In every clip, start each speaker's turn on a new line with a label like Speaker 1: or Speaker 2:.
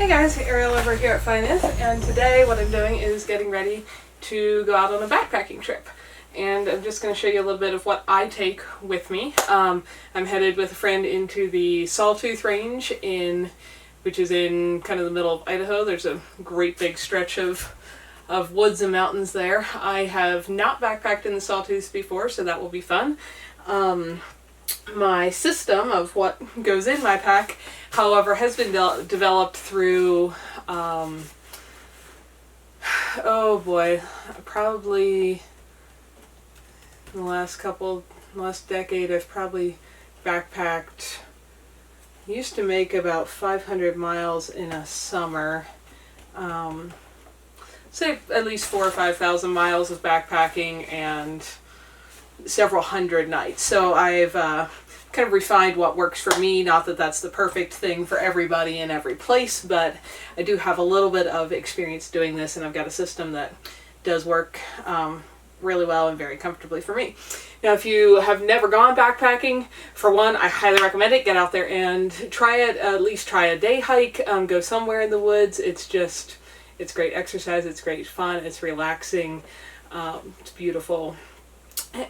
Speaker 1: Hey guys, Ariel over here at Nyth, and today what I'm doing is getting ready to go out on a backpacking trip. And I'm just going to show you a little bit of what I take with me. I'm headed with a friend into the Sawtooth Range, which is in kind of the middle of Idaho. There's a great big stretch of woods and mountains there. I have not backpacked in the Sawtooth before, so that will be fun. My system of what goes in my pack, however, has been developed through, oh boy, probably in the last decade, I've probably backpacked. I used to make about 500 miles in a summer. Say at least 4,000 or 5,000 miles of backpacking and several hundred nights. So I've kind of refined what works for me. Not that that's the perfect thing for everybody in every place, but I do have a little bit of experience doing this, and I've got a system that does work really well and very comfortably for me. Now, if you have never gone backpacking, for one, I highly recommend it. Get out there and try it. At least try a day hike. Go somewhere in the woods. It's great exercise. It's great fun. It's relaxing. It's beautiful.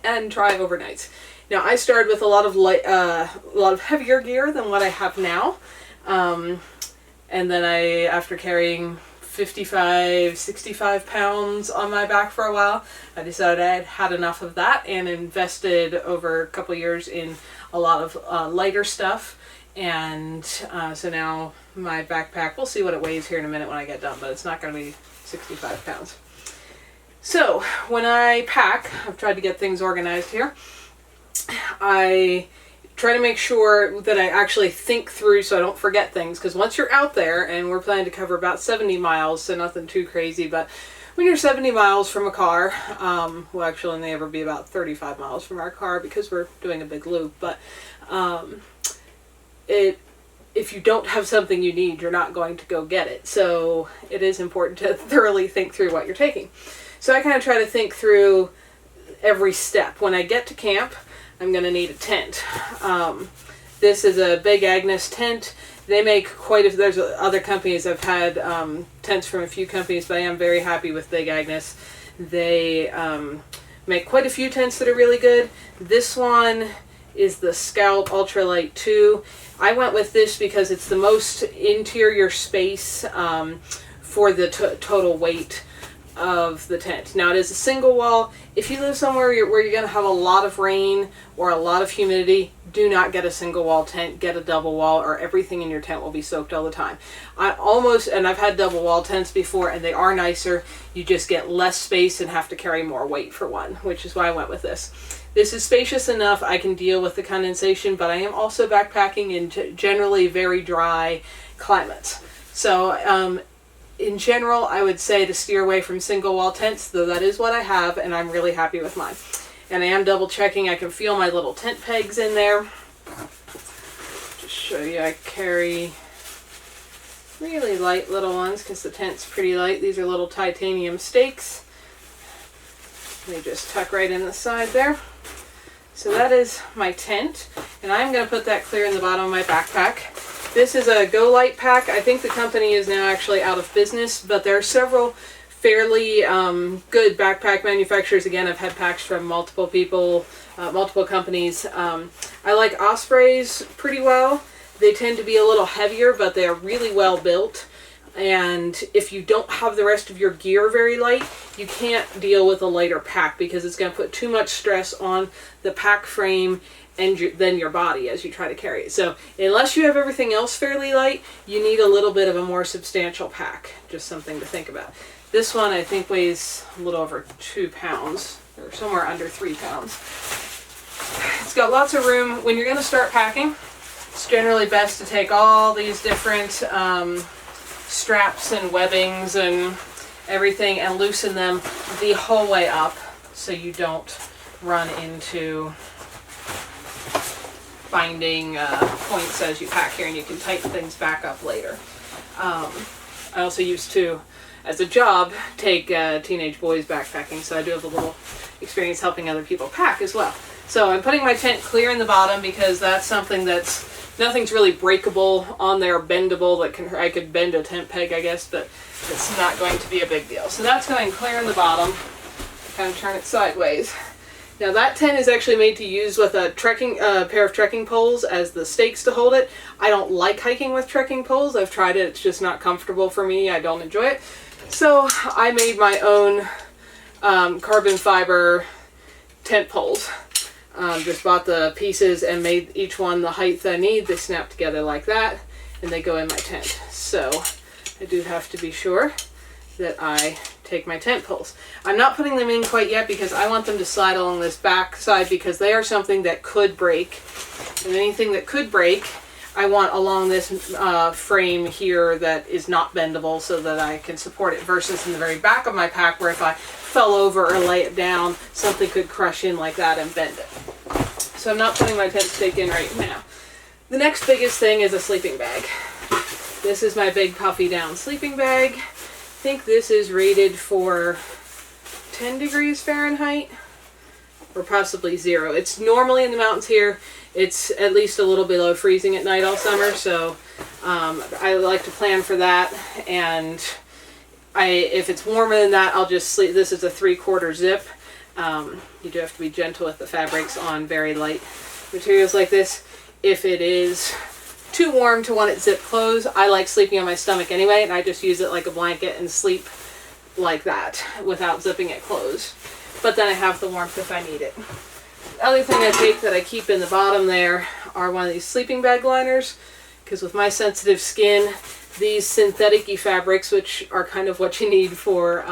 Speaker 1: And try overnights. Now, I started with a lot of heavier gear than what I have now, and then after carrying 55, 65 pounds on my back for a while, I decided I had had enough of that and invested over a couple years in a lot of lighter stuff. And so now my backpack, we'll see what it weighs here in a minute when I get done, but it's not going to be 65 pounds. So when I pack, I've tried to get things organized here. I try to make sure that I actually think through so I don't forget things, because once you're out there, and we're planning to cover about 70 miles, so nothing too crazy, but when you're 70 miles from a car, well, actually only ever be about 35 miles from our car because we're doing a big loop, but if you don't have something you need, you're not going to go get it. So it is important to thoroughly think through what you're taking. So I kind of try to think through every step. When I get to camp, I'm going to need a tent. This is a Big Agnes tent. They make there's other companies. I've had tents from a few companies, but I am very happy with Big Agnes. They make quite a few tents that are really good. This one is the Scout Ultralight 2. I went with this because it's the most interior space for the total weight of the tent. Now, it is a single wall. If you live somewhere where you're going to have a lot of rain or a lot of humidity, do not get a single wall tent. Get a double wall, or everything in your tent will be soaked all the time. And I've had double wall tents before, and they are nicer. You just get less space and have to carry more weight for one, which is why I went with this. This is spacious enough. I can deal with the condensation, but I am also backpacking in generally very dry climates. So in general, I would say to steer away from single wall tents, though that is what I have, and I'm really happy with mine. And I am double checking. I can feel my little tent pegs in there. Just show you, I carry really light little ones because the tent's pretty light. These are little titanium stakes. They just tuck right in the side there. So that is my tent, and I'm going to put that clear in the bottom of my backpack. This is a Go Light pack. I think the company is now actually out of business, but there are several fairly good backpack manufacturers. Again, I've had packs from multiple people, multiple companies. I like Osprey's pretty well. They tend to be a little heavier, but they are really well built. And if you don't have the rest of your gear very light, you can't deal with a lighter pack because it's going to put too much stress on the pack frame and then your body as you try to carry it. So unless you have everything else fairly light, you need a little bit of a more substantial pack. Just something to think about. This one I think weighs a little over 2 pounds, or somewhere under 3 pounds. It's got lots of room. When you're going to start packing, it's generally best to take all these different straps and webbings and everything and loosen them the whole way up so you don't run into finding points as you pack here, and you can tighten things back up later. I also used to, as a job, take teenage boys backpacking, so I do have a little experience helping other people pack as well. So I'm putting my tent clear in the bottom because that's something that's Nothing's really breakable on there, bendable, that I could bend a tent peg, I guess, but it's not going to be a big deal. So that's going clear in the bottom. Kind of turn it sideways. Now that tent is actually made to use with a pair of trekking poles as the stakes to hold it. I don't like hiking with trekking poles. I've tried it. It's just not comfortable for me. I don't enjoy it. So I made my own carbon fiber tent poles. Just bought the pieces and made each one the height I need. They snap together like that, and they go in my tent. So I do have to be sure that I take my tent poles. I'm not putting them in quite yet because I want them to slide along this back side because they are something that could break. And anything that could break, I want along this frame here that is not bendable so that I can support it, versus in the very back of my pack where if I fell over or lay it down, something could crush in like that and bend it. So I'm not putting my tent stake in right now. The next biggest thing is a sleeping bag. This is my big puffy down sleeping bag. I think this is rated for 10 degrees Fahrenheit or possibly 0. It's normally in the mountains here. It's at least a little below freezing at night all summer, so I like to plan for that. And if it's warmer than that, I'll just sleep. This is a 3/4 zip. You do have to be gentle with the fabrics on very light materials like this. If it is too warm to want it zip closed, I like sleeping on my stomach anyway, and I just use it like a blanket and sleep like that without zipping it closed. But then I have the warmth if I need it. The other thing I take that I keep in the bottom there are one of these sleeping bag liners, because with my sensitive skin, these synthetic-y fabrics, which are kind of what you need for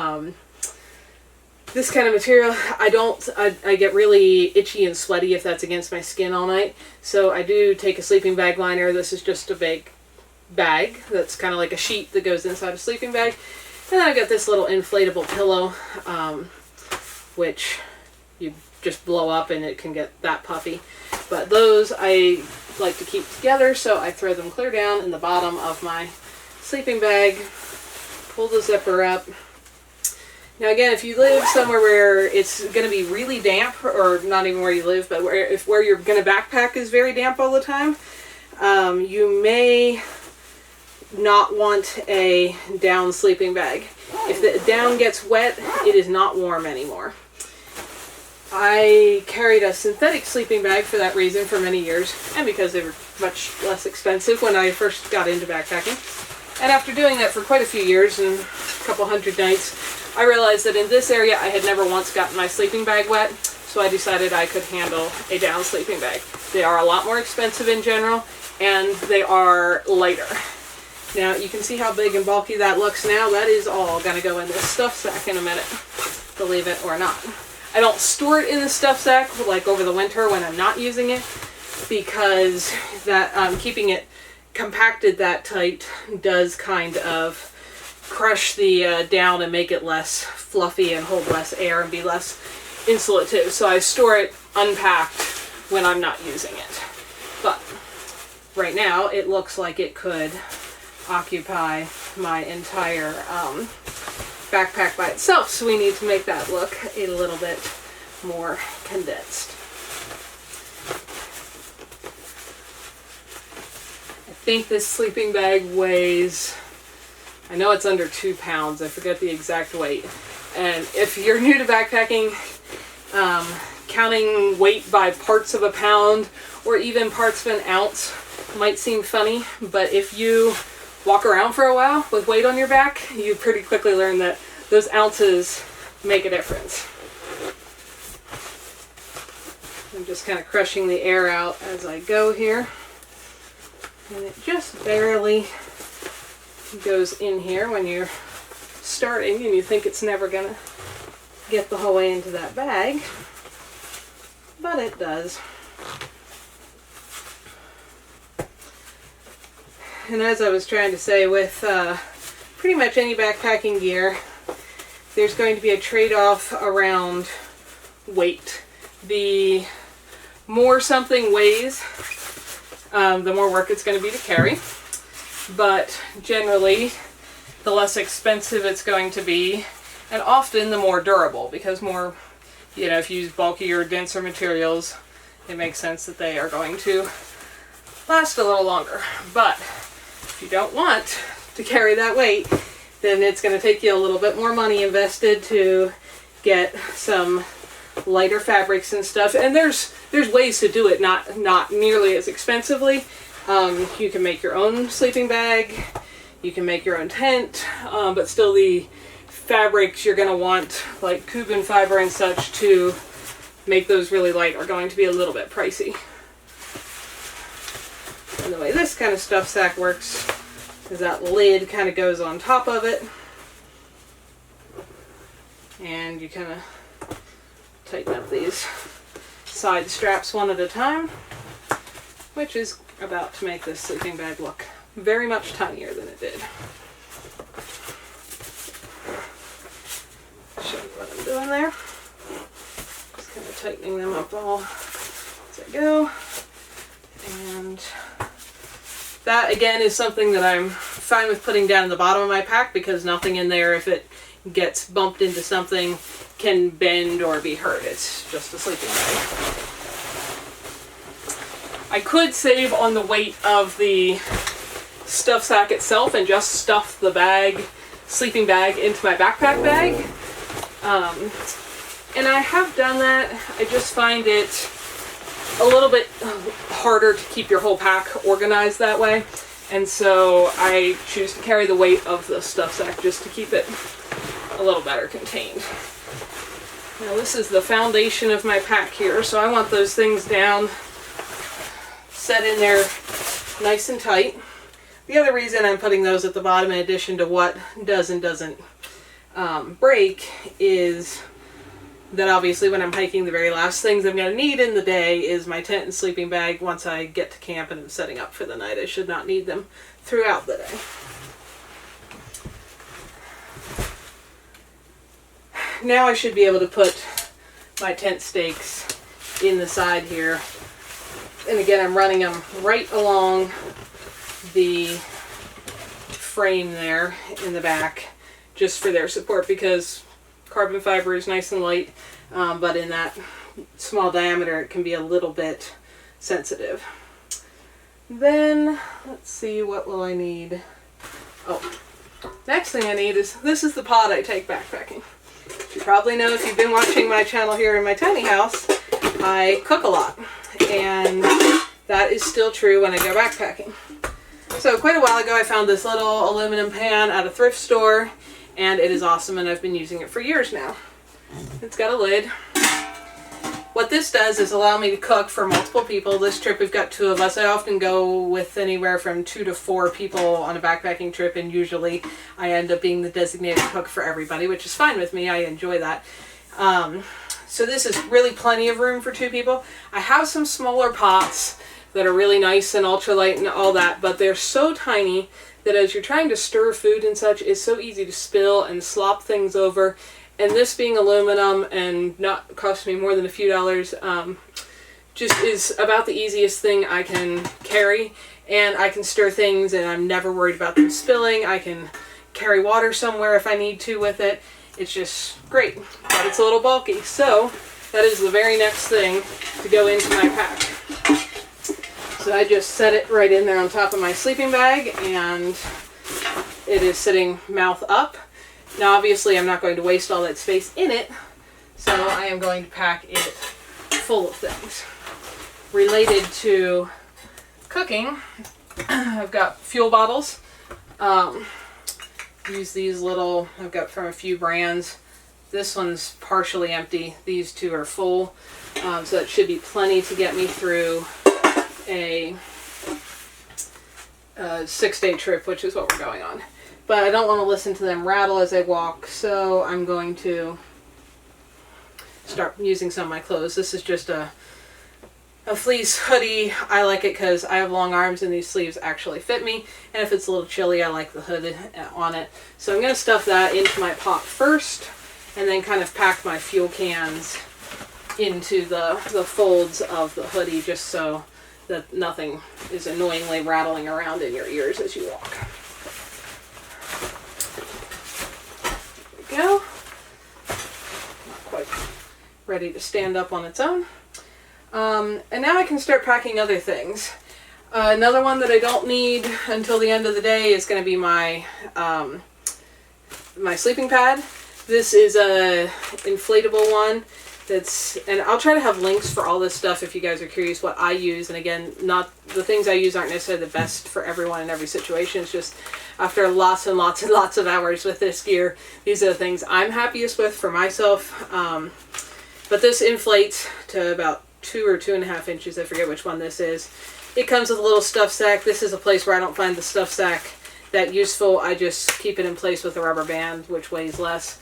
Speaker 1: this kind of material, I get really itchy and sweaty if that's against my skin all night. So I do take a sleeping bag liner. This is just a big bag that's kind of like a sheet that goes inside a sleeping bag. And then I've got this little inflatable pillow, which you just blow up and it can get that puffy. But those I like to keep together, so I throw them clear down in the bottom of my sleeping bag, pull the zipper up. Now again, if you live somewhere where it's going to be really damp, or not even where you live, but where you're going to backpack is very damp all the time, you may not want a down sleeping bag. If the down gets wet, it is not warm anymore. I carried a synthetic sleeping bag for that reason for many years, and because they were much less expensive when I first got into backpacking. And after doing that for quite a few years and a couple hundred nights, I realized that in this area I had never once gotten my sleeping bag wet, so I decided I could handle a down sleeping bag. They are a lot more expensive in general, and they are lighter. Now you can see how big and bulky that looks now. That is all going to go in this stuff sack in a minute, believe it or not. I don't store it in the stuff sack like over the winter when I'm not using it, because that keeping it compacted that tight does kind of crush the down and make it less fluffy and hold less air and be less insulative. So I store it unpacked when I'm not using it. But right now it looks like it could occupy my entire backpack by itself, so we need to make that look a little bit more condensed. I think this sleeping bag weighs, I know it's under 2 pounds, I forget the exact weight. And if you're new to backpacking, counting weight by parts of a pound or even parts of an ounce might seem funny, but if you walk around for a while with weight on your back, you pretty quickly learn that those ounces make a difference. I'm just kind of crushing the air out as I go here. And it just barely goes in here when you're starting and you think it's never going to get the whole way into that bag. But it does. And as I was trying to say, with pretty much any backpacking gear, there's going to be a trade-off around weight. The more something weighs, the more work it's going to be to carry. But generally, the less expensive it's going to be, and often the more durable, because more, if you use bulkier, denser materials, it makes sense that they are going to last a little longer. But if you don't want to carry that weight, then it's going to take you a little bit more money invested to get some lighter fabrics and stuff. And there's ways to do it, not nearly as expensively. You can make your own sleeping bag, you can make your own tent, but still the fabrics you're going to want, like Cuban fiber and such, to make those really light are going to be a little bit pricey. And the way this kind of stuff sack works is that lid kind of goes on top of it, and you kind of tighten up these side straps one at a time, which is about to make this sleeping bag look very much tinier than it did. Show you what I'm doing there. Just kind of tightening them up all as I go. And that again is something that I'm fine with putting down in the bottom of my pack, because nothing in there, if it gets bumped into something, can bend or be hurt. It's just a sleeping bag. I could save on the weight of the stuff sack itself and just stuff the sleeping bag into my backpack bag. And I have done that. I just find it a little bit harder to keep your whole pack organized that way. And so I choose to carry the weight of the stuff sack just to keep it a little better contained. Now this is the foundation of my pack here, so I want those things down, set in there nice and tight. The other reason I'm putting those at the bottom, in addition to what does and doesn't break, is that obviously when I'm hiking, the very last things I'm going to need in the day is my tent and sleeping bag. Once I get to camp and I'm setting up for the night, I should not need them throughout the day. Now I should be able to put my tent stakes in the side here. And again, I'm running them right along the frame there in the back, just for their support, because carbon fiber is nice and light, but in that small diameter it can be a little bit sensitive. Then, let's see, what will I need? Oh, next thing I need is, this is the pod I take backpacking. You probably know, if you've been watching my channel here in my tiny house, I cook a lot, and that is still true when I go backpacking. So quite a while ago I found this little aluminum pan at a thrift store, and it is awesome, and I've been using it for years now. It's got a lid. What this does is allow me to cook for multiple people. This trip we've got 2 of us. I often go with anywhere from 2 to 4 people on a backpacking trip, and usually I end up being the designated cook for everybody, which is fine with me. I enjoy that. So this is really plenty of room for 2 people. I have some smaller pots that are really nice and ultralight and all that, but they're so tiny that as you're trying to stir food and such, it's so easy to spill and slop things over. And this being aluminum and not cost me more than a few dollars, just is about the easiest thing I can carry. And I can stir things and I'm never worried about them spilling. I can carry water somewhere if I need to with it. It's just great, but it's a little bulky. So that is the very next thing to go into my pack. So I just set it right in there on top of my sleeping bag, and it is sitting mouth up. Now obviously I'm not going to waste all that space in it, so I am going to pack it full of things. Related to cooking, I've got fuel bottles. Use these little, I've got from a few brands. This one's partially empty. These 2 are full, so that should be plenty to get me through a 6-day trip, which is what we're going on. But I don't want to listen to them rattle as I walk, so I'm going to start using some of my clothes. This is just a fleece hoodie. I like it because I have long arms and these sleeves actually fit me, and if it's a little chilly, I like the hood on it. So I'm going to stuff that into my pot first, and then kind of pack my fuel cans into the folds of the hoodie, just so that nothing is annoyingly rattling around in your ears as you walk. There we go. Not quite ready to stand up on its own. And now I can start packing other things. Another one that I don't need until the end of the day is going to be my my sleeping pad. This is a inflatable one. And I'll try to have links for all this stuff if you guys are curious what I use. And again, not the things I use aren't necessarily the best for everyone in every situation. It's just after lots and lots and lots of hours with this gear, these are the things I'm happiest with for myself. But this inflates to about 2 or 2.5 inches. I forget which one this is. It comes with a little stuff sack. This is a place where I don't find the stuff sack that useful. I just keep it in place with a rubber band, which weighs less.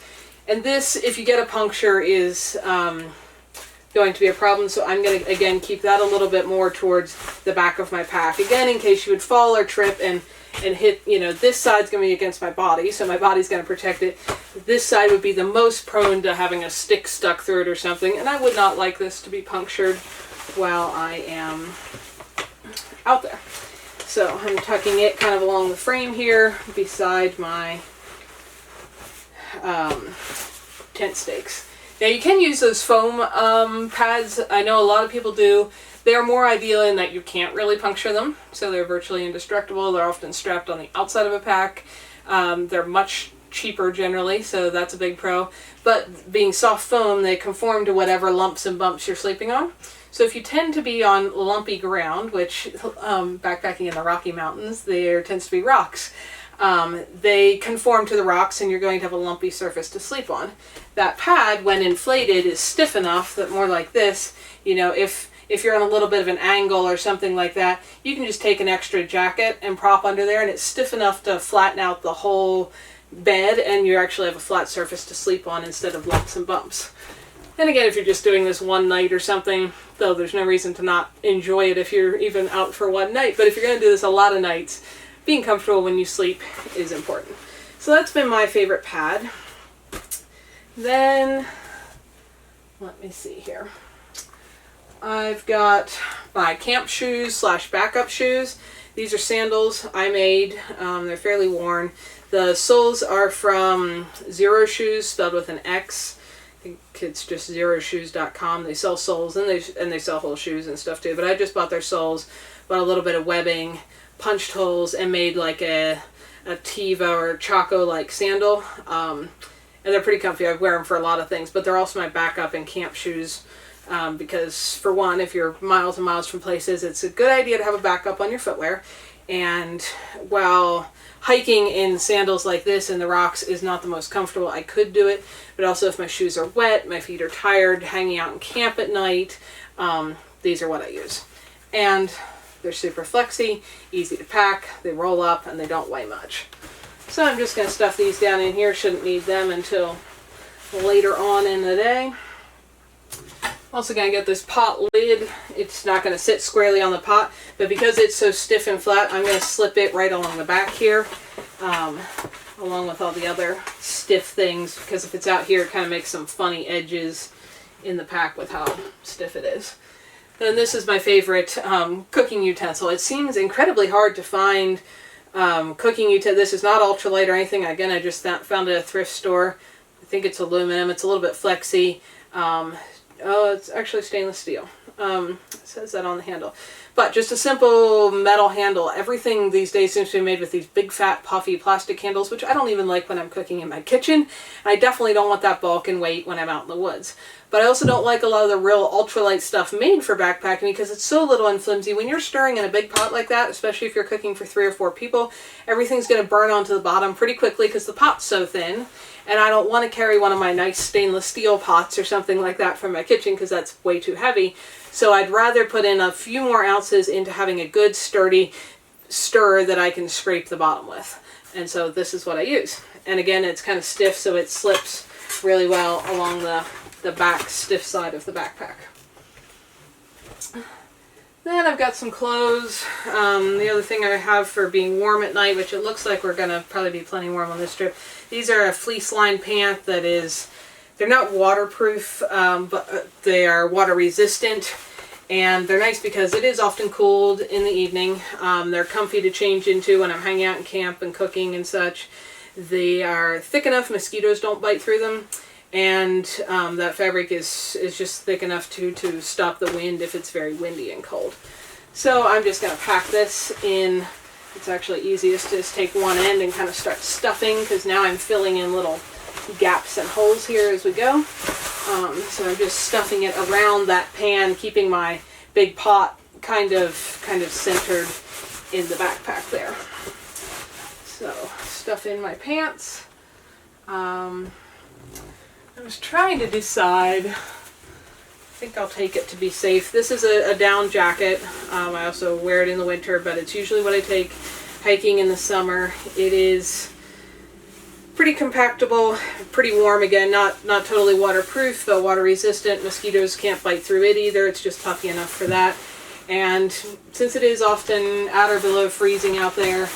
Speaker 1: And this, if you get a puncture, is going to be a problem. So I'm going to, again, keep that a little bit more towards the back of my pack. Again, in case you would fall or trip and hit, you know, this side's going to be against my body, so my body's going to protect it. This side would be the most prone to having a stick stuck through it or something. And I would not like this to be punctured while I am out there. So I'm tucking it kind of along the frame here beside my tent stakes. Now you can use those foam pads. I know a lot of people do. They're more ideal in that you can't really puncture them, so they're virtually indestructible. They're often strapped on the outside of a pack. They're much cheaper generally, so that's a big pro. But being soft foam, they conform to whatever lumps and bumps you're sleeping on. So if you tend to be on lumpy ground, which backpacking in the Rocky Mountains, there tends to be rocks. They conform to the rocks and you're going to have a lumpy surface to sleep on. That pad, when inflated, is stiff enough that more like this, you know, if you're on a little bit of an angle or something like that, you can just take an extra jacket and prop under there, and it's stiff enough to flatten out the whole bed, and you actually have a flat surface to sleep on instead of lumps and bumps. And again, if you're just doing this one night or something, though there's no reason to not enjoy it if you're even out for one night, but if you're going to do this a lot of nights, being comfortable when you sleep is important. So that's been my favorite pad. Then, let me see here. I've got my camp shoes / backup shoes. These are sandals I made. They're fairly worn. The soles are from Zero Shoes, spelled with an X. I think it's just zeroshoes.com. They sell soles and they sell whole shoes and stuff too. But I just bought their soles, bought a little bit of webbing, punched holes, and made like a Tiva or Chaco like sandal. And they're pretty comfy. I wear them for a lot of things, but they're also my backup and camp shoes. Because for one, if you're miles and miles from places, it's a good idea to have a backup on your footwear. And while hiking in sandals like this in the rocks is not the most comfortable, I could do it. But also if my shoes are wet, my feet are tired, hanging out in camp at night, these are what I use. And they're super flexy, easy to pack, they roll up, and they don't weigh much. So I'm just going to stuff these down in here. Shouldn't need them until later on in the day. Also going to get this pot lid. It's not going to sit squarely on the pot, but because it's so stiff and flat, I'm going to slip it right along the back here, along with all the other stiff things, because if it's out here, it kind of makes some funny edges in the pack with how stiff it is. Then this is my favorite cooking utensil. It seems incredibly hard to find cooking utensil. This is not ultralight or anything. Again, I just found it at a thrift store. I think it's aluminum. It's a little bit flexy. Oh, it's actually stainless steel. It says that on the handle. But just a simple metal handle. Everything these days seems to be made with these big, fat, puffy plastic handles, which I don't even like when I'm cooking in my kitchen. I definitely don't want that bulk and weight when I'm out in the woods. But I also don't like a lot of the real ultralight stuff made for backpacking because it's so little and flimsy. When you're stirring in a big pot like that, especially if you're cooking for 3 or 4 people, everything's going to burn onto the bottom pretty quickly because the pot's so thin. And I don't want to carry one of my nice stainless steel pots or something like that from my kitchen because that's way too heavy. So I'd rather put in a few more ounces into having a good sturdy stir that I can scrape the bottom with. And so this is what I use. And again, it's kind of stiff, so it slips really well along the back stiff side of the backpack. Then I've got some clothes. The other thing I have for being warm at night, which it looks like we're going to probably be plenty warm on this trip, these are a fleece lined pant that is, they're not waterproof, but they are water resistant. And they're nice because it is often cold in the evening. They're comfy to change into when I'm hanging out in camp and cooking and such. They are thick enough mosquitoes don't bite through them. And that fabric is just thick enough to stop the wind if it's very windy and cold. So I'm just going to pack this in. It's actually easiest to just take one end and kind of start stuffing, because now I'm filling in little gaps and holes here as we go. So I'm just stuffing it around that pan, keeping my big pot kind of centered in the backpack there. So stuff in my pants. I was trying to decide. I think I'll take it to be safe. This is a down jacket. I also wear it in the winter, but it's usually what I take hiking in the summer. It is pretty compactable, pretty warm. Again, not totally waterproof, though water resistant. Mosquitoes can't bite through it either. It's just puffy enough for that. And since it is often at or below freezing out there,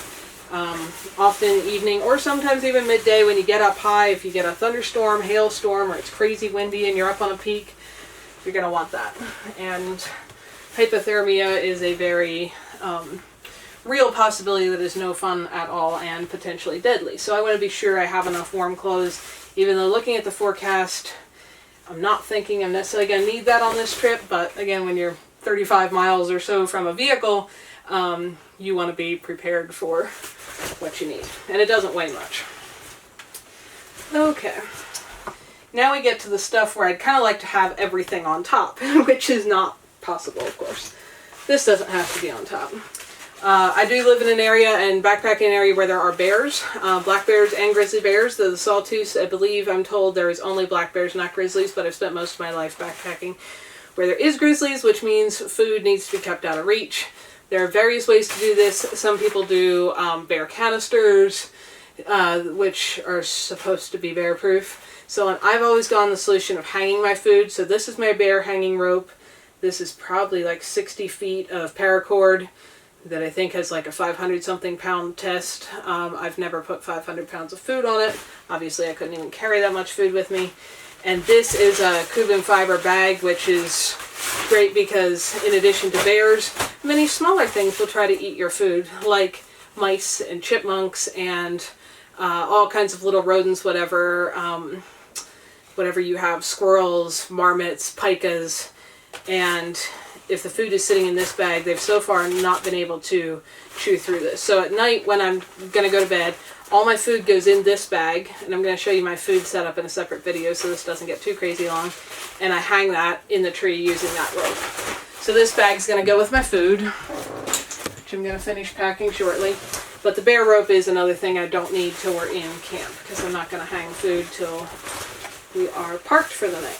Speaker 1: often evening or sometimes even midday when you get up high, if you get a thunderstorm, hailstorm, or it's crazy windy and you're up on a peak, you're going to want that. And hypothermia is a very real possibility that is no fun at all and potentially deadly. So I want to be sure I have enough warm clothes, even though looking at the forecast, I'm not thinking I'm necessarily going to need that on this trip. But again, when you're 35 miles or so from a vehicle, you want to be prepared for what you need. And it doesn't weigh much. Okay. Now we get to the stuff where I'd kind of like to have everything on top, which is not possible, of course. This doesn't have to be on top. I do live in an area and backpacking area where there are bears, black bears and grizzly bears. The sawtooths, I believe, I'm told there is only black bears, not grizzlies, but I've spent most of my life backpacking where there is grizzlies, which means food needs to be kept out of reach. There are various ways to do this. Some people do bear canisters, which are supposed to be bear proof. So I've always gone the solution of hanging my food. So this is my bear hanging rope. This is probably like 60 feet of paracord that I think has like a 500-something pound test. I've never put 500 pounds of food on it. Obviously, I couldn't even carry that much food with me. And this is a Cuban fiber bag, which is great because in addition to bears, many smaller things will try to eat your food, like mice and chipmunks and all kinds of little rodents, whatever you have, squirrels, marmots, pikas, and if the food is sitting in this bag, they've so far not been able to chew through this. So at night when I'm going to go to bed, all my food goes in this bag, and I'm going to show you my food setup in a separate video so this doesn't get too crazy long, and I hang that in the tree using that rope. So this bag's going to go with my food, which I'm going to finish packing shortly. But the bear rope is another thing I don't need till we're in camp, because I'm not going to hang food till we are parked for the night.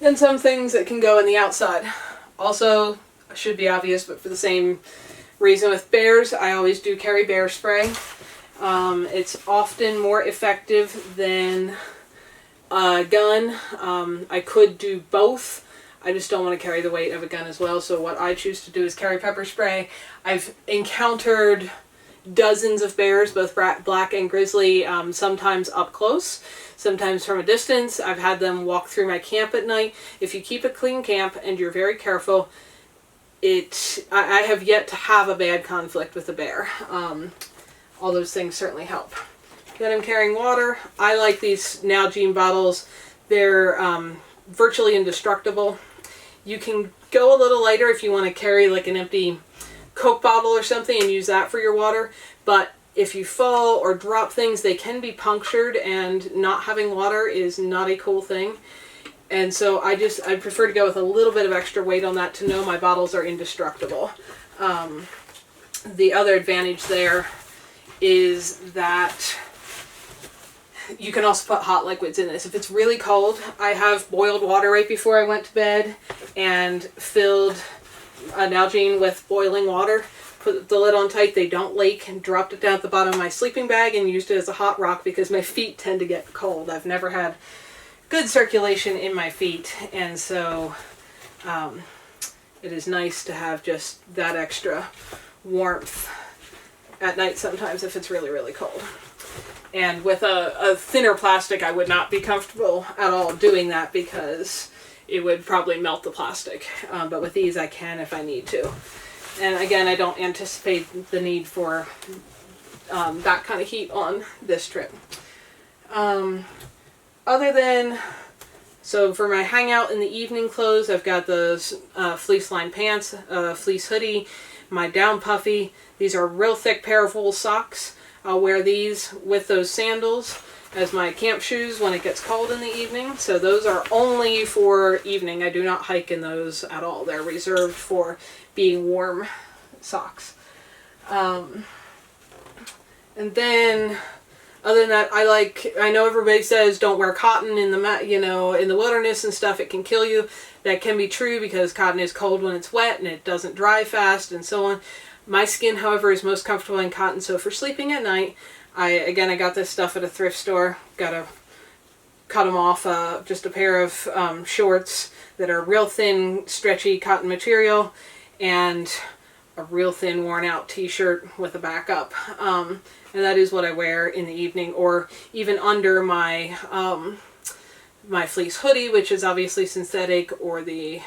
Speaker 1: Then some things that can go in the outside. Also, should be obvious, but for the same reason with bears, I always do carry bear spray. It's often more effective than a gun. I could do both. I just don't want to carry the weight of a gun as well, so what I choose to do is carry pepper spray. I've encountered dozens of bears, both black and grizzly, sometimes up close, sometimes from a distance. I've had them walk through my camp at night. If you keep a clean camp and you're very careful, I have yet to have a bad conflict with a bear. All those things certainly help. Then I'm carrying water. I like these Hygiene bottles. They're virtually indestructible. You can go a little lighter if you want to carry like an empty Coke bottle or something and use that for your water, but if you fall or drop things, they can be punctured, and not having water is not a cool thing. And so I prefer to go with a little bit of extra weight on that to know my bottles are indestructible. The other advantage there is that you can also put hot liquids in this. If it's really cold, I have boiled water right before I went to bed and filled a Hygiene with boiling water, put the lid on tight, they don't leak, and dropped it down at the bottom of my sleeping bag and used it as a hot rock because my feet tend to get cold. I've never had good circulation in my feet, and so it is nice to have just that extra warmth at night sometimes if it's really, really cold. And with a thinner plastic, I would not be comfortable at all doing that because it would probably melt the plastic. But with these, I can if I need to. And again, I don't anticipate the need for that kind of heat on this trip. Other than So for my hangout in the evening clothes, I've got those fleece lined pants, fleece hoodie, my down puffy. These are a real thick pair of wool socks. I'll wear these with those sandals as my camp shoes when it gets cold in the evening. So those are only for evening. I do not hike in those at all. They're reserved for being warm socks. And then other than that, I know everybody says don't wear cotton in the, in the wilderness and stuff, it can kill you. That can be true because cotton is cold when it's wet and it doesn't dry fast and so on. My skin, however, is most comfortable in cotton, so for sleeping at night, I got this stuff at a thrift store. Got to cut them off, just a pair of shorts that are real thin, stretchy cotton material, and a real thin, worn out t-shirt with a back up. And that is what I wear in the evening, or even under my my fleece hoodie, which is obviously synthetic, or the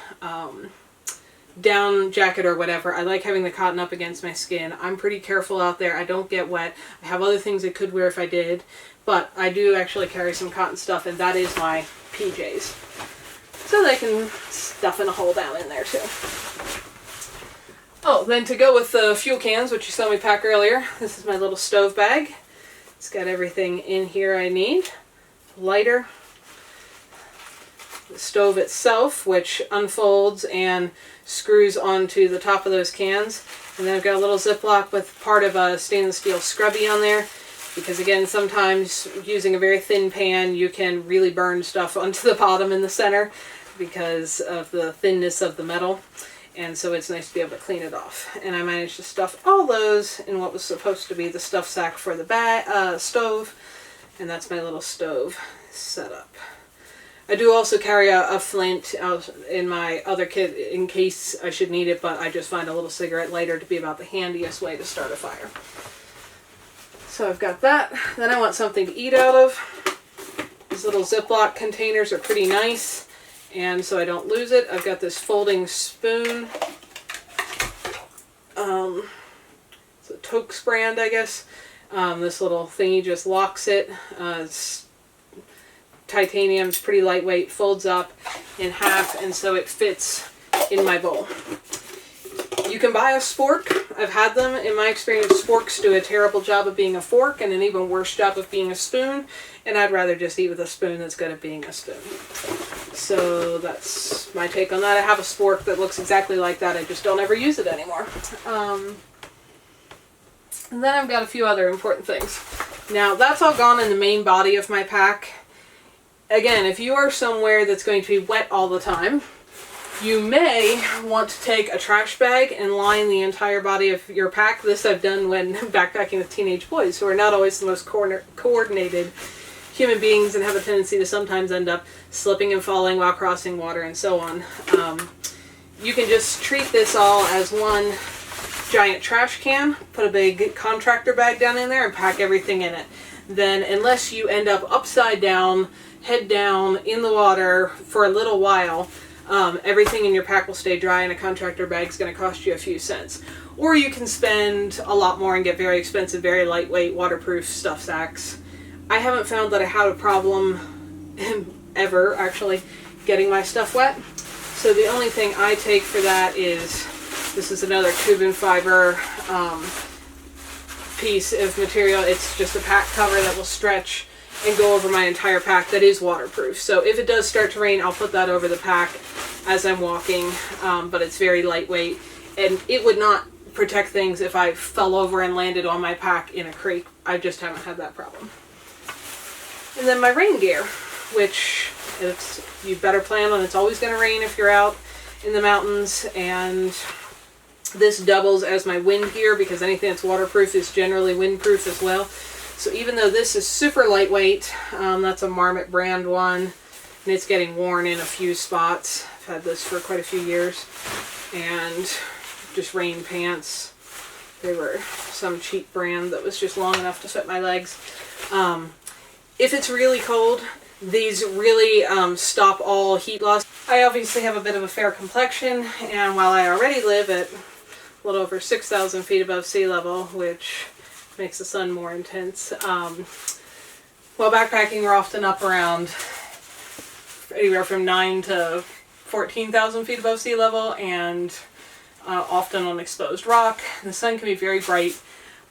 Speaker 1: down jacket or whatever. I like having the cotton up against my skin. I'm pretty careful out there. I don't get wet. I have other things I could wear if I did, but I do actually carry some cotton stuff, and that is my PJs. So they can stuff in a hole down in there too. Oh, then to go with the fuel cans, which you saw me pack earlier, this is my little stove bag. It's got everything in here I need. Lighter. The stove itself, which unfolds and screws onto the top of those cans. And then I've got a little Ziploc with part of a stainless steel scrubby on there, because again, sometimes using a very thin pan you can really burn stuff onto the bottom in the center because of the thinness of the metal, and so it's nice to be able to clean it off. And I managed to stuff all those in what was supposed to be the stuff sack for the stove, and that's my little stove setup. I do also carry a flint in my other kit in case I should need it, but I just find a little cigarette lighter to be about the handiest way to start a fire. So I've got that. Then I want something to eat out of. These little Ziploc containers are pretty nice, and so I don't lose it. I've got this folding spoon. It's a Tokes brand, I guess. This little thingy just locks it. It's titanium, it's pretty lightweight, folds up in half, and so it fits in my bowl. You can buy a spork. I've had them. In my experience, sporks do a terrible job of being a fork and an even worse job of being a spoon, and I'd rather just eat with a spoon that's good at being a spoon. So that's my take on that. I have a spork that looks exactly like that. I just don't ever use it anymore. And then I've got a few other important things. Now, that's all gone in the main body of my pack. Again, if you are somewhere that's going to be wet all the time, you may want to take a trash bag and line the entire body of your pack. This I've done when backpacking with teenage boys who are not always the most coordinated human beings and have a tendency to sometimes end up slipping and falling while crossing water and so on. You can just treat this all as one giant trash can, put a big contractor bag down in there and pack everything in it. Then unless you end up upside down, head down in the water for a little while, everything in your pack will stay dry, and a contractor bag is going to cost you a few cents. Or you can spend a lot more and get very expensive, very lightweight, waterproof stuff sacks. I haven't found that I had a problem ever, actually, getting my stuff wet. So the only thing I take for that is, this is another carbon fiber piece of material. It's just a pack cover that will stretch and go over my entire pack that is waterproof. So if it does start to rain, I'll put that over the pack as I'm walking, but it's very lightweight, and it would not protect things if I fell over and landed on my pack in a creek. I just haven't had that problem. And then my rain gear, which you better plan on, it's always going to rain if you're out in the mountains, and this doubles as my wind gear because anything that's waterproof is generally windproof as well. So even though this is super lightweight, that's a Marmot brand one, and it's getting worn in a few spots. I've had this for quite a few years. And just rain pants. They were some cheap brand that was just long enough to fit my legs. If it's really cold, these really stop all heat loss. I obviously have a bit of a fair complexion, and while I already live at a little over 6,000 feet above sea level, which makes the sun more intense. While backpacking, we're often up around anywhere from 9 to 14,000 feet above sea level, and often on exposed rock. The sun can be very bright.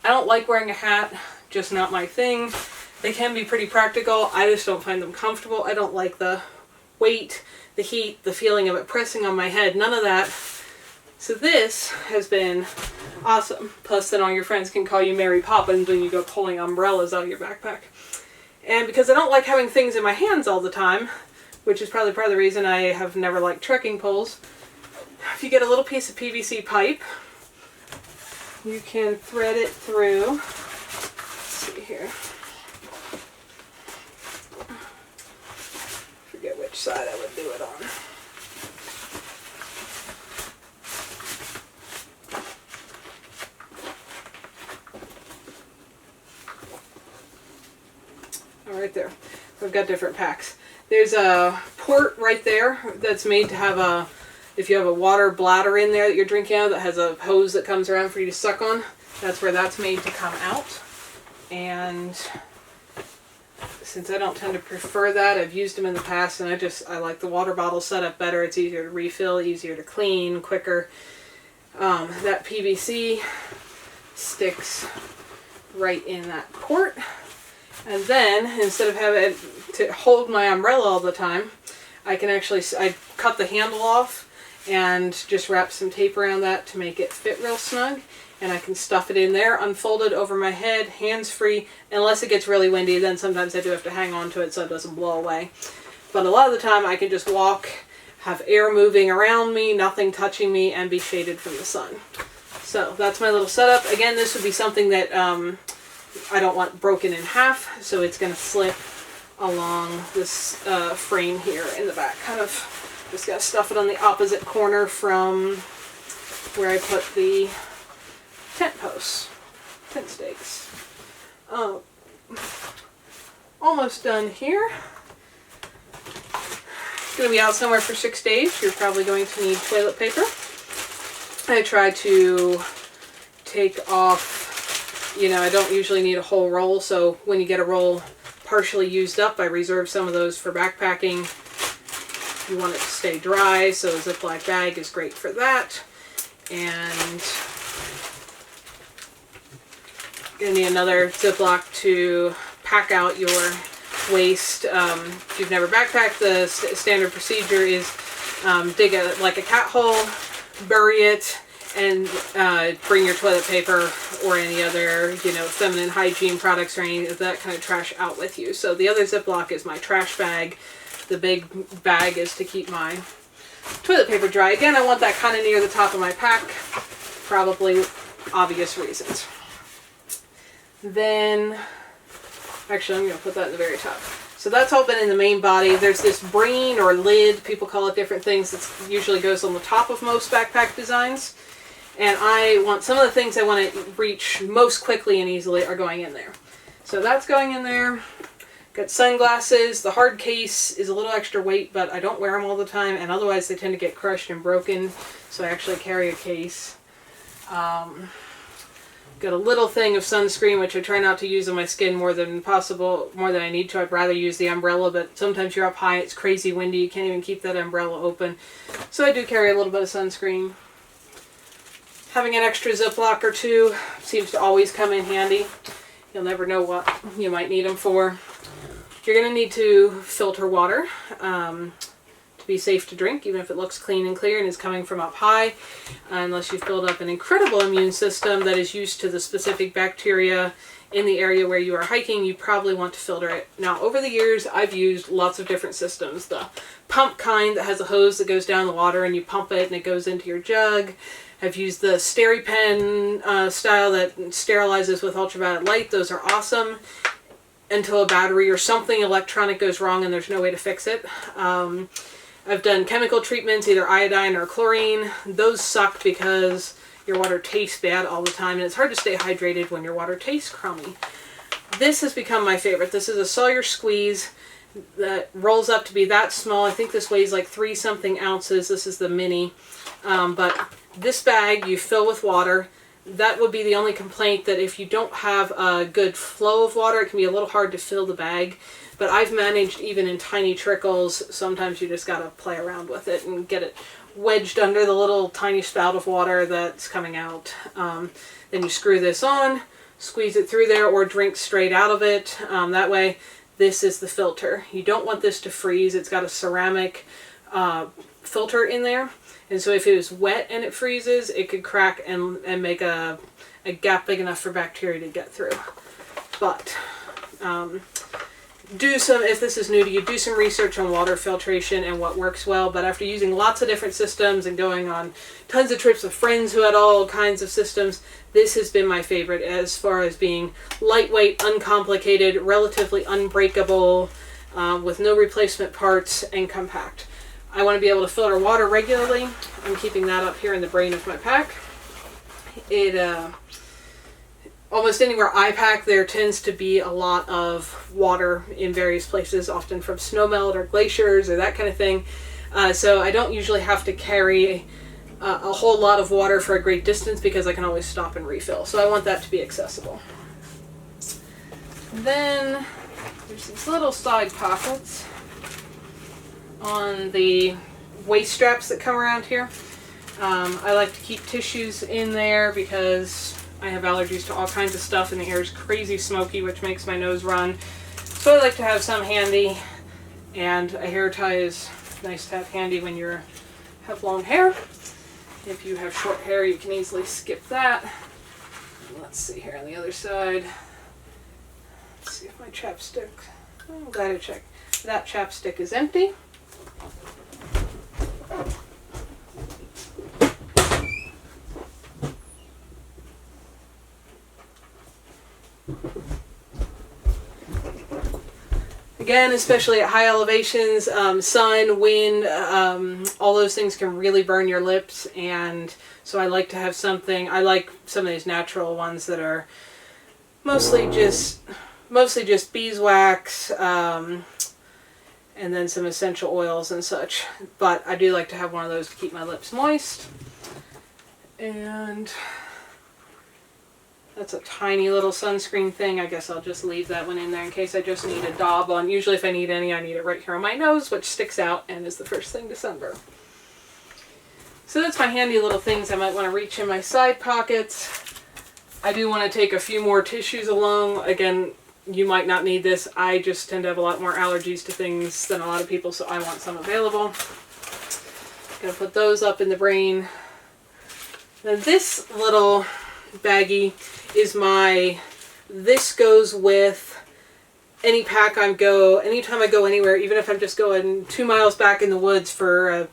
Speaker 1: I don't like wearing a hat, just not my thing. They can be pretty practical. I just don't find them comfortable. I don't like the weight, the heat, the feeling of it pressing on my head, none of that. So this has been awesome. Plus then all your friends can call you Mary Poppins when you go pulling umbrellas out of your backpack. And because I don't like having things in my hands all the time, which is probably part of the reason I have never liked trekking poles, if you get a little piece of PVC pipe, you can thread it through. Let's see here. Forget which side I would do it on. Right there. We've got different packs. There's a port right there that's made to have a, if you have a water bladder in there that you're drinking out of that has a hose that comes around for you to suck on, that's where that's made to come out. And since I don't tend to prefer that, I've used them in the past, and I like the water bottle setup better. It's easier to refill, easier to clean, quicker. That PVC sticks right in that port. And then, instead of having to hold my umbrella all the time, I can actually, I cut the handle off and just wrap some tape around that to make it fit real snug. And I can stuff it in there, unfold it over my head, hands-free. Unless it gets really windy, then sometimes I do have to hang on to it so it doesn't blow away. But a lot of the time I can just walk, have air moving around me, nothing touching me, and be shaded from the sun. So that's my little setup. Again, this would be something that I don't want broken in half, so it's going to slip along this frame here in the back. Kind of just got to stuff it on the opposite corner from where I put the tent posts, tent stakes. Almost done here. It's going to be out somewhere for 6 days. You're probably going to need toilet paper. I try to take off, you know, I don't usually need a whole roll, so when you get a roll partially used up, I reserve some of those for backpacking. You want it to stay dry, so a Ziploc bag is great for that. And you're going to need another Ziploc to pack out your waste. If you've never backpacked, the standard procedure is dig a cat hole, bury it, and bring your toilet paper or any other, you know, feminine hygiene products or any of that kind of trash out with you. So the other Ziploc is my trash bag. The big bag is to keep my toilet paper dry. Again, I want that kind of near the top of my pack, probably obvious reasons. Then, actually I'm going to put that in the very top. So that's all been in the main body. There's this brain or lid, people call it different things, that usually goes on the top of most backpack designs. And I want, some of the things I want to reach most quickly and easily are going in there. So that's going in there. Got sunglasses. The hard case is a little extra weight, but I don't wear them all the time, and otherwise they tend to get crushed and broken. So I actually carry a case. Got a little thing of sunscreen, which I try not to use on my skin more than I need to. I'd rather use the umbrella, but sometimes you're up high, it's crazy windy, you can't even keep that umbrella open. So I do carry a little bit of sunscreen. Having an extra Ziploc or two seems to always come in handy. You'll never know what you might need them for. You're going to need to filter water to be safe to drink, even if it looks clean and clear and is coming from up high. Unless you've built up an incredible immune system that is used to the specific bacteria in the area where you are hiking, you probably want to filter it. Now, over the years, I've used lots of different systems. The pump kind that has a hose that goes down the water and you pump it and it goes into your jug. I've used the SteriPen style that sterilizes with ultraviolet light. Those are awesome until a battery or something electronic goes wrong and there's no way to fix it. I've done chemical treatments, either iodine or chlorine. Those suck because your water tastes bad all the time and it's hard to stay hydrated when your water tastes crummy. This has become my favorite. This is a Sawyer Squeeze that rolls up to be that small. I think this weighs like 3-something ounces. This is the mini. But this bag you fill with water. That would be the only complaint, that if you don't have a good flow of water, it can be a little hard to fill the bag. But I've managed even in tiny trickles. Sometimes you just gotta play around with it and get it wedged under the little tiny spout of water that's coming out. Then you screw this on, squeeze it through there, or drink straight out of it. That way, this is the filter. You don't want this to freeze. It's got a ceramic filter in there. And so if it was wet and it freezes, it could crack and make a gap big enough for bacteria to get through. But if this is new to you, do some research on water filtration and what works well. But after using lots of different systems and going on tons of trips with friends who had all kinds of systems, this has been my favorite as far as being lightweight, uncomplicated, relatively unbreakable, with no replacement parts, and compact. I want to be able to filter water regularly. I'm keeping that up here in the brain of my pack. Almost anywhere I pack, there tends to be a lot of water in various places, often from snowmelt or glaciers or that kind of thing. So I don't usually have to carry a whole lot of water for a great distance, because I can always stop and refill. So I want that to be accessible. Then there's these little side pockets on the waist straps that come around here. I like to keep tissues in there because I have allergies to all kinds of stuff, and the air is crazy smoky, which makes my nose run. So I like to have some handy, and a hair tie is nice to have handy when you have long hair. If you have short hair, you can easily skip that. Let's see here on the other side. Let's see if my chapstick, I'm glad I checked. That chapstick is empty. Again, especially at high elevations, sun, wind, all those things can really burn your lips, and so I like to have something. I like some of these natural ones that are mostly just beeswax, and then some essential oils and such. But I do like to have one of those to keep my lips moist. And that's a tiny little sunscreen thing. I guess I'll just leave that one in there in case I just need a daub on. Usually if I need any, I need it right here on my nose, which sticks out and is the first thing to sunburn. So that's my handy little things I might want to reach in my side pockets. I do want to take a few more tissues along. Again, you might not need this. I just tend to have a lot more allergies to things than a lot of people, so I want some available. Gonna put those up in the brain. Now this little baggie is this goes with any pack anytime I go anywhere, even if I'm just going 2 miles back in the woods for a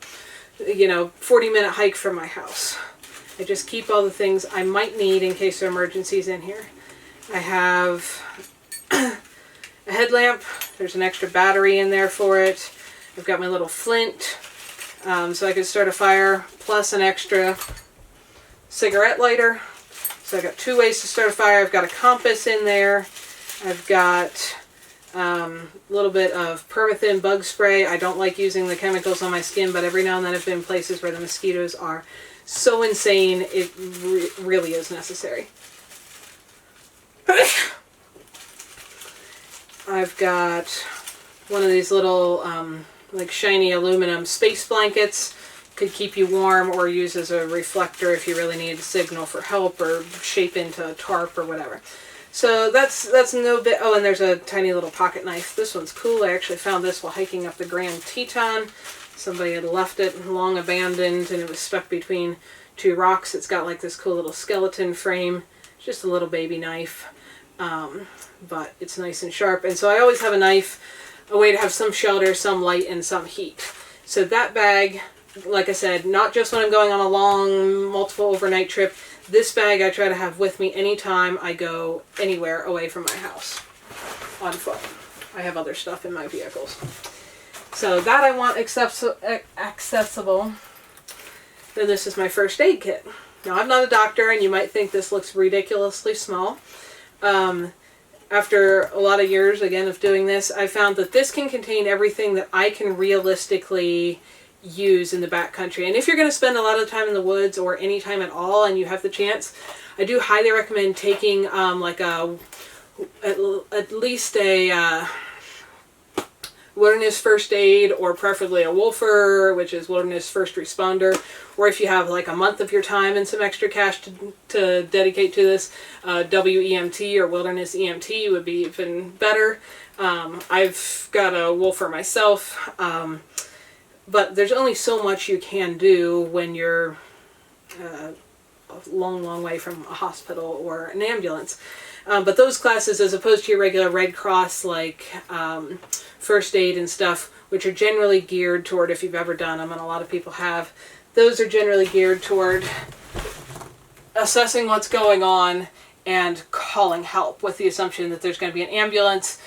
Speaker 1: 40-minute hike from my house. I just keep all the things I might need in case there are emergencies in here. I have a headlamp. There's an extra battery in there for it. I've got my little flint, so I can start a fire, plus an extra cigarette lighter. So I've got 2 ways to start a fire. I've got a compass in there. I've got a little bit of permathin bug spray. I don't like using the chemicals on my skin, but every now and then I've been in places where the mosquitoes are so insane, it really is necessary. I've got one of these little like shiny aluminum space blankets. Could keep you warm or use as a reflector if you really need a signal for help or shape into a tarp or whatever. So that's no bit. Oh, and there's a tiny little pocket knife. This one's cool. I actually found this while hiking up the Grand Teton. Somebody had left it long abandoned, and it was stuck between 2 rocks. It's got like this cool little skeleton frame. It's just a little baby knife, but it's nice and sharp. And so I always have a knife, a way to have some shelter, some light, and some heat. So that bag, like I said, not just when I'm going on a long, multiple overnight trip. This bag I try to have with me anytime I go anywhere away from my house on foot. I have other stuff in my vehicles. So that I want accessible. Then this is my first aid kit. Now I'm not a doctor, and you might think this looks ridiculously small. After a lot of years, again, of doing this, I found that this can contain everything that I can realistically use in the backcountry. And if you're going to spend a lot of time in the woods or any time at all and you have the chance, I do highly recommend taking like at least a wilderness first aid, or preferably a wolfer, which is wilderness first responder, or if you have like a month of your time and some extra cash to dedicate to this, WEMT or wilderness EMT would be even better. I've got a wolfer myself, but there's only so much you can do when you're a long way from a hospital or an ambulance. But those classes, as opposed to your regular Red Cross, like first aid and stuff, which are generally geared toward, if you've ever done them, and a lot of people have, those are generally geared toward assessing what's going on and calling help, with the assumption that there's going to be an ambulance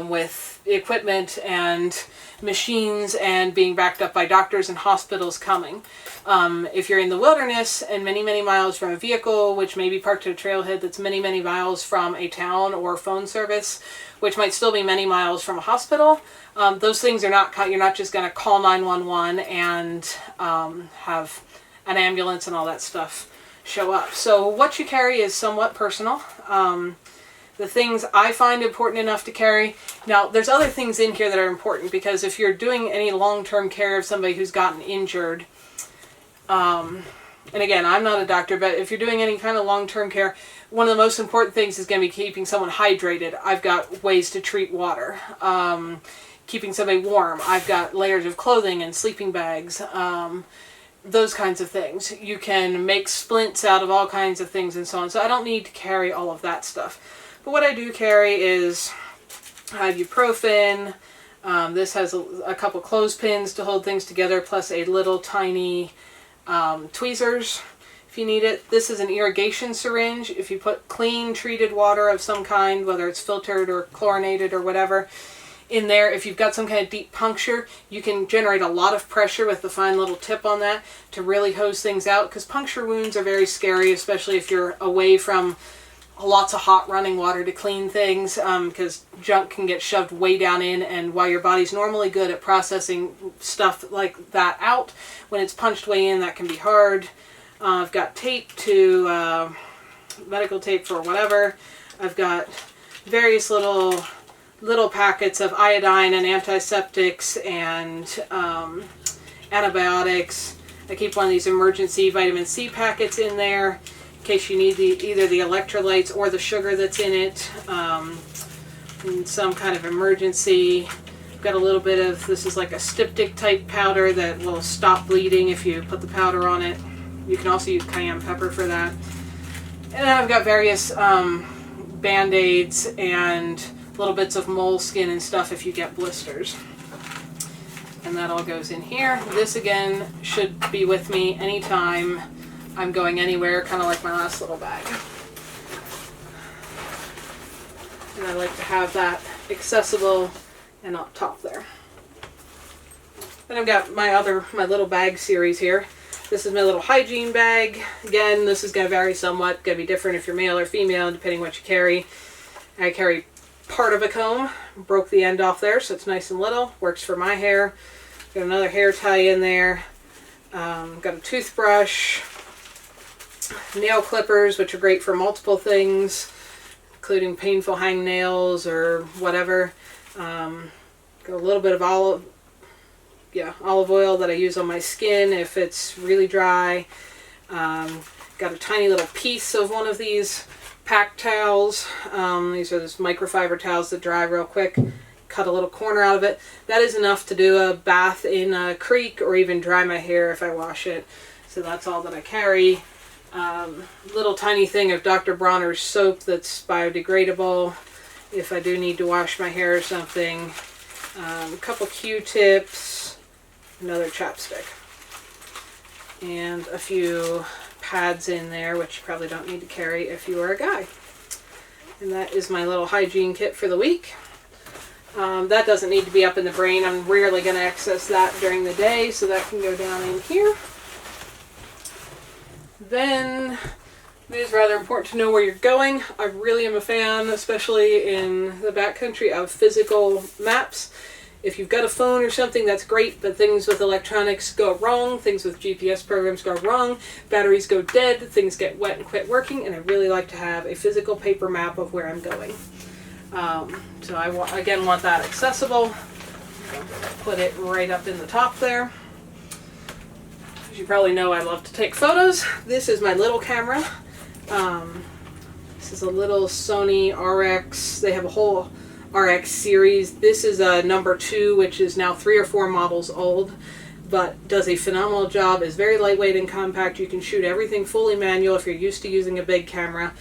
Speaker 1: with equipment and machines and being backed up by doctors and hospitals coming. If you're in the wilderness and many miles from a vehicle, which may be parked at a trailhead that's many miles from a town or phone service, which might still be many miles from a hospital, those things are not, you're not just going to call 911 and have an ambulance and all that stuff show up. So what you carry is somewhat personal. The things I find important enough to carry. Now, there's other things in here that are important, because if you're doing any long-term care of somebody who's gotten injured, and again, I'm not a doctor, but if you're doing any kind of long-term care, one of the most important things is going to be keeping someone hydrated. I've got ways to treat water. Keeping somebody warm. I've got layers of clothing and sleeping bags. Those kinds of things. You can make splints out of all kinds of things and so on. So I don't need to carry all of that stuff. But what I do carry is ibuprofen. This has a couple clothespins to hold things together, plus a little tiny tweezers if you need it. This is an irrigation syringe. If you put clean treated water of some kind, whether it's filtered or chlorinated or whatever, in there, if you've got some kind of deep puncture, you can generate a lot of pressure with the fine little tip on that to really hose things out, because puncture wounds are very scary, especially if you're away from lots of hot running water to clean things, because junk can get shoved way down in, and while your body's normally good at processing stuff like that out, when it's punched way in, that can be hard. I've got tape to, medical tape for whatever. I've got various little packets of iodine and antiseptics and antibiotics. I keep one of these emergency vitamin C packets in there in case you need either the electrolytes or the sugar that's in it, in some kind of emergency. I've got a little bit of, this is like a styptic type powder that will stop bleeding if you put the powder on it. You can also use cayenne pepper for that. And I've got various Band-Aids and little bits of moleskin and stuff if you get blisters. And that all goes in here. This again should be with me anytime I'm going anywhere, kind of like my last little bag. And I like to have that accessible and up top there. Then I've got my little bag series here. This is my little hygiene bag. Again, this is going to vary somewhat. Going to be different if you're male or female, depending what you carry. I carry part of a comb, broke the end off there, so it's nice and little. Works for my hair. Got another hair tie in there. Got a toothbrush, nail clippers, which are great for multiple things, including painful hangnails or whatever. Got a little bit of olive oil that I use on my skin if it's really dry. Got a tiny little piece of one of these pack towels. These are those microfiber towels that dry real quick. Cut a little corner out of it. That is enough to do a bath in a creek or even dry my hair if I wash it. So that's all that I carry. Little tiny thing of Dr. Bronner's soap that's biodegradable if I do need to wash my hair or something. A couple Q-tips, another chapstick, and a few pads in there, which you probably don't need to carry if you are a guy. And that is my little hygiene kit for the week. That doesn't need to be up in the brain. I'm rarely going to access that during the day, so that can go down in here. Then it is rather important to know where you're going. I really am a fan, especially in the backcountry, of physical maps. If you've got a phone or something, that's great, but things with electronics go wrong, things with GPS programs go wrong, batteries go dead, things get wet and quit working, and I really like to have a physical paper map of where I'm going. So I again want that accessible. Put it right up in the top there. As you probably know, I love to take photos. This is my little camera. This is a little Sony RX. They have a whole RX series. This is a number 2, which is now 3 or 4 models old, but does a phenomenal job. Is very lightweight and compact. You can shoot everything fully manual if you're used to using a big camera.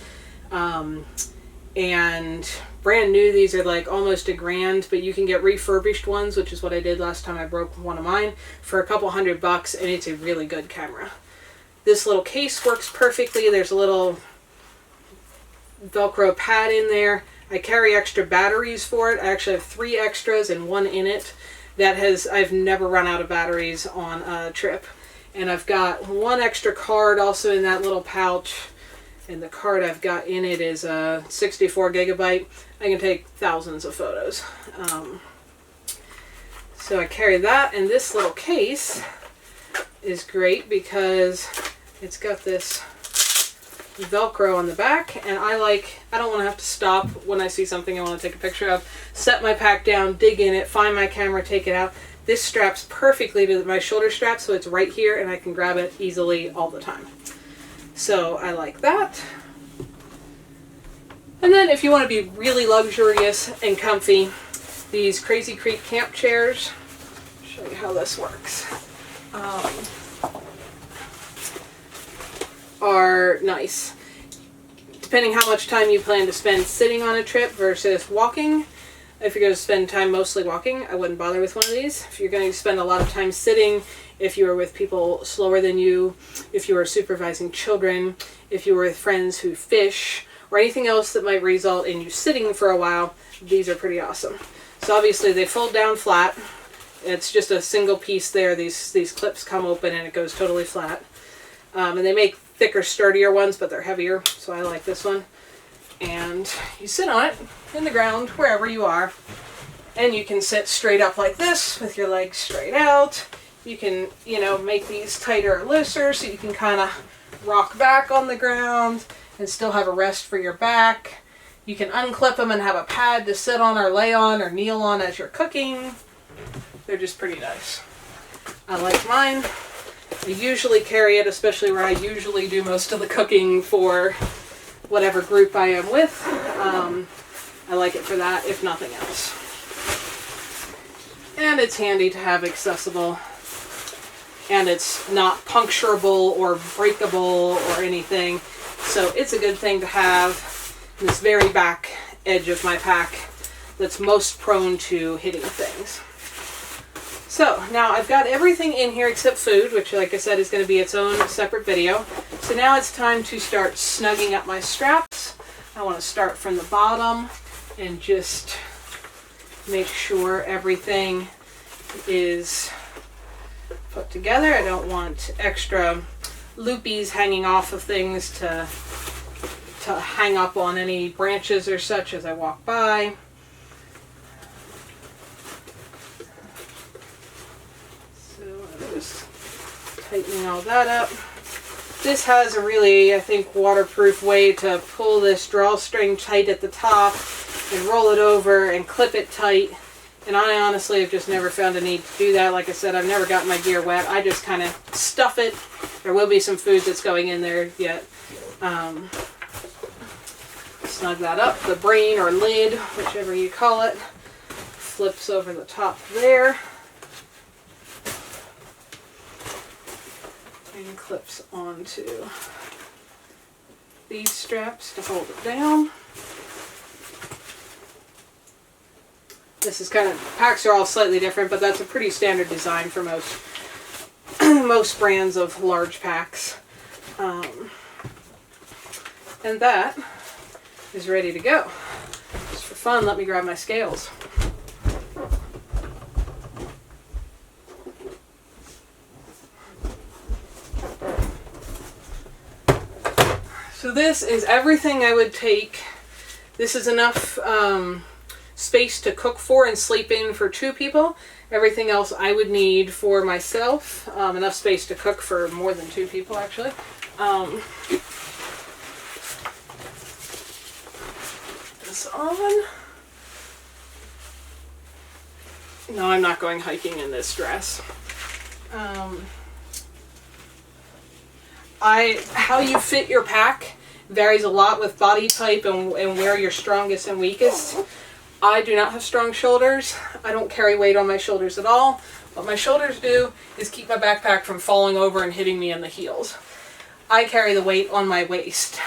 Speaker 1: And brand new, these are like almost $1,000, but you can get refurbished ones, which is what I did last time I broke one of mine, for a couple $100, and it's a really good camera. This little case works perfectly. There's a little Velcro pad in there. I carry extra batteries for it. I actually have 3 extras and 1 in it. I've never run out of batteries on a trip. And I've got 1 extra card also in that little pouch. And the card I've got in it is a 64 gigabyte. I can take thousands of photos. So I carry that, and this little case is great because it's got this Velcro on the back, and I don't want to have to stop when I see something I want to take a picture of, set my pack down, dig in it, find my camera, take it out. This straps perfectly to my shoulder strap, so it's right here and I can grab it easily all the time. So I like that. And then if you want to be really luxurious and comfy, these Crazy Creek camp chairs. I'll show you how this works. Are nice. Depending how much time you plan to spend sitting on a trip versus walking. If you're going to spend time mostly walking, I wouldn't bother with one of these. If you're going to spend a lot of time sitting, if you are with people slower than you, if you are supervising children, if you are with friends who fish, or anything else that might result in you sitting for a while, these are pretty awesome. So obviously they fold down flat. It's just a single piece there. These clips come open and it goes totally flat. And they make thicker, sturdier ones, but they're heavier, so I like this one. And you sit on it in the ground, wherever you are, and you can sit straight up like this with your legs straight out. You can, make these tighter or looser so you can kind of rock back on the ground and still have a rest for your back. You can unclip them and have a pad to sit on or lay on or kneel on as you're cooking. They're just pretty nice. I like mine. I usually carry it, especially where I usually do most of the cooking for whatever group I am with. I like it for that, if nothing else. And it's handy to have accessible, and it's not puncturable or breakable or anything. So it's a good thing to have in this very back edge of my pack that's most prone to hitting things. So now I've got everything in here except food, which like I said is going to be its own separate video. So now it's time to start snugging up my straps. I want to start from the bottom and just make sure everything is put together. I don't want extra loopies hanging off of things to hang up on any branches or such as I walk by. Just tightening all that up. This has a really, I think, waterproof way to pull this drawstring tight at the top and roll it over and clip it tight. And I honestly have just never found a need to do that. Like I said, I've never gotten my gear wet. I just kind of stuff it. There will be some food that's going in there yet. Snug that up. The brain or lid, whichever you call it, flips over the top there. And clips onto these straps to hold it down. This is packs are all slightly different, but that's a pretty standard design for most brands of large packs. And that is ready to go. Just for fun, let me grab my scales. So this is everything I would take. This is enough space to cook for and sleep in for 2 people. Everything else I would need for myself. Enough space to cook for more than 2 people, actually. This on. No, I'm not going hiking in this dress. How you fit your pack varies a lot with body type and where you're strongest and weakest. I do not have strong shoulders. I don't carry weight on my shoulders at all. What my shoulders do is keep my backpack from falling over and hitting me in the heels. I carry the weight on my waist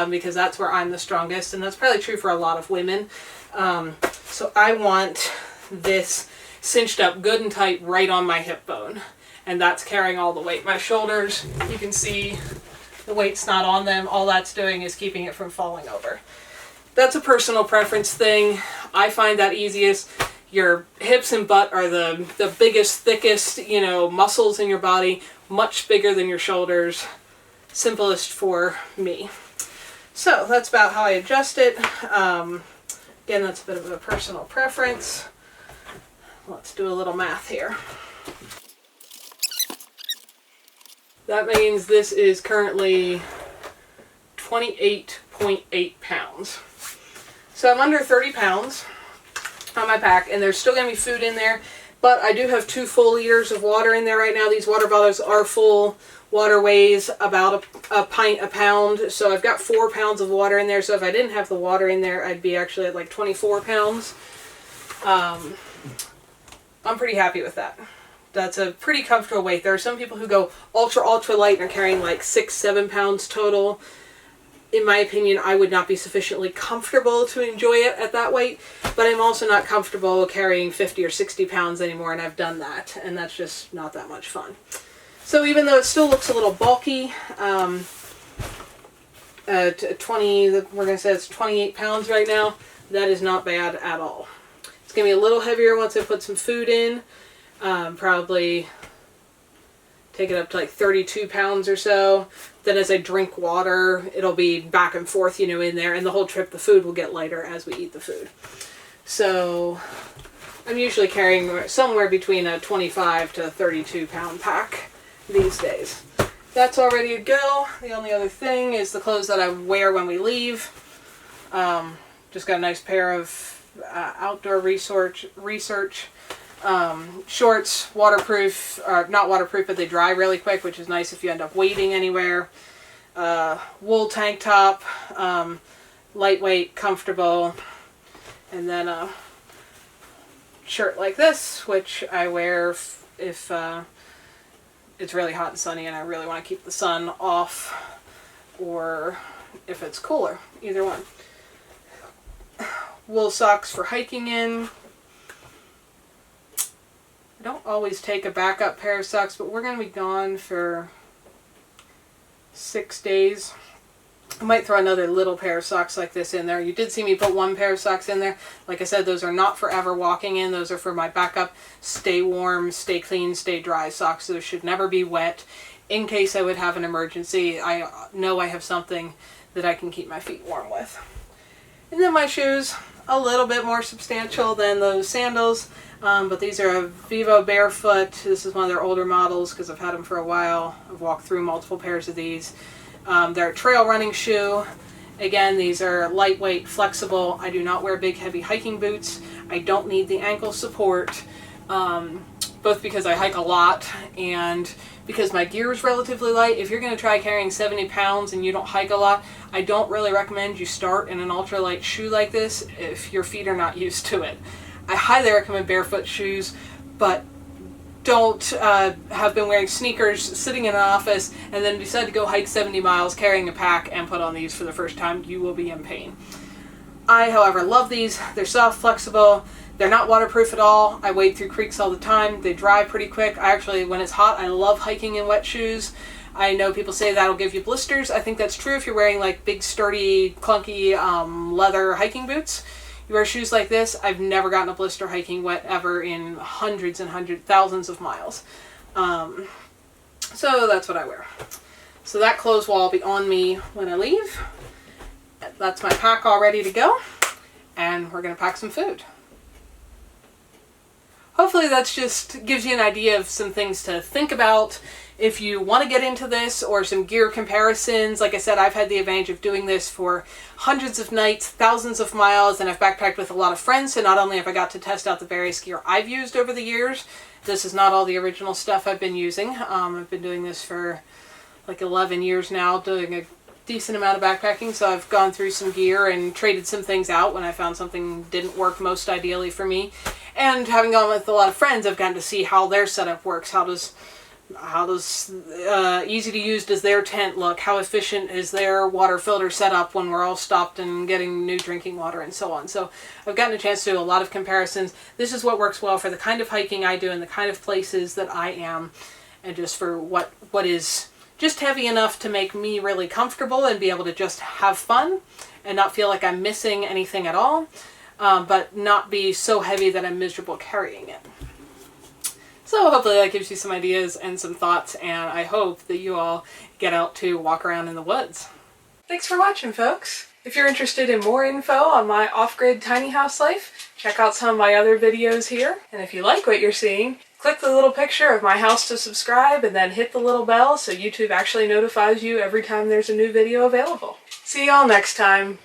Speaker 1: because that's where I'm the strongest, and that's probably true for a lot of women. So I want this cinched up good and tight right on my hip bone, and that's carrying all the weight. My shoulders, you can see the weight's not on them. All that's doing is keeping it from falling over. That's a personal preference thing. I find that easiest. Your hips and butt are the biggest, thickest, muscles in your body, much bigger than your shoulders. Simplest for me. So that's about how I adjust it. Again, that's a bit of a personal preference. Let's do a little math here. That means this is currently 28.8 pounds. So I'm under 30 pounds on my pack, and there's still going to be food in there, but I do have 2 full liters of water in there right now. These water bottles are full. Water weighs about a pint a pound, so I've got 4 pounds of water in there. So if I didn't have the water in there, I'd be actually at like 24 pounds. I'm pretty happy with that. That's a pretty comfortable weight. There are some people who go ultra light and are carrying like 6-7 pounds total. In my opinion, I would not be sufficiently comfortable to enjoy it at that weight, but I'm also not comfortable carrying 50 or 60 pounds anymore, and I've done that, and that's just not that much fun. So even though it still looks a little bulky, 20, we're going to say it's 28 pounds right now, that is not bad at all. It's going to be a little heavier once I put some food in, probably take it up to like 32 pounds or so. Then as I drink water, it'll be back and forth, in there, and the whole trip the food will get lighter as we eat the food. So I'm usually carrying somewhere between a 25 to 32 pound pack these days. That's all ready to go. The only other thing is the clothes that I wear when we leave. Just got a nice pair of outdoor research shorts, waterproof, or not waterproof, but they dry really quick, which is nice if you end up wading anywhere. Wool tank top, lightweight, comfortable, and then a shirt like this, which I wear if it's really hot and sunny and I really want to keep the sun off, or if it's cooler, either one. Wool socks for hiking in. I don't always take a backup pair of socks, but we're going to be gone for 6 days. I might throw another little pair of socks like this in there. You did see me put 1 pair of socks in there. Like I said, those are not forever walking in. Those are for my backup, stay warm, stay clean, stay dry socks. Those should never be wet in case I would have an emergency. I know I have something that I can keep my feet warm with. And then my shoes, a little bit more substantial than those sandals. But these are a Vivo Barefoot. This is one of their older models because I've had them for a while. I've walked through multiple pairs of these. They're a trail running shoe. Again, these are lightweight, flexible. I do not wear big, heavy hiking boots. I don't need the ankle support, both because I hike a lot and because my gear is relatively light. If you're going to try carrying 70 pounds and you don't hike a lot, I don't really recommend you start in an ultralight shoe like this if your feet are not used to it. I highly recommend barefoot shoes, but don't have been wearing sneakers, sitting in an office, and then decide to go hike 70 miles carrying a pack and put on these for the first time. You will be in pain. I, however, love these. They're soft, flexible. They're not waterproof at all. I wade through creeks all the time. They dry pretty quick. I actually, when it's hot, I love hiking in wet shoes. I know people say that'll give you blisters. I think that's true if you're wearing like big, sturdy, clunky leather hiking boots. You wear shoes like this, I've never gotten a blister hiking wet ever in hundreds and thousands of miles. So that's what I wear. So that clothes will all be on me when I leave. That's my pack all ready to go. And we're going to pack some food. hopefully that's just gives you an idea of some things to think about if you want to get into this, or some gear comparisons. Like I said, I've had the advantage of doing this for hundreds of nights, thousands of miles, and I've backpacked with a lot of friends, so not only have I got to test out the various gear I've used over the years, this is not all the original stuff I've been using. I've been doing this for like 11 years now, doing a decent amount of backpacking, so I've gone through some gear and traded some things out when I found something didn't work most ideally for me. And having gone with a lot of friends, I've gotten to see how their setup works. How does easy to use does their tent look? How efficient is their water filter setup when we're all stopped and getting new drinking water, and so on. So I've gotten a chance to do a lot of comparisons. This is what works well for the kind of hiking I do and the kind of places that I am, and just for what is just heavy enough to make me really comfortable and be able to just have fun and not feel like I'm missing anything at all, but not be so heavy that I'm miserable carrying it. So hopefully that gives you some ideas and some thoughts, and I hope that you all get out to walk around in the woods. Thanks for watching, folks. If you're interested in more info on my off-grid tiny house life, check out some of my other videos here. And if you like what you're seeing, click the little picture of my house to subscribe, and then hit the little bell so YouTube actually notifies you every time there's a new video available. See y'all next time.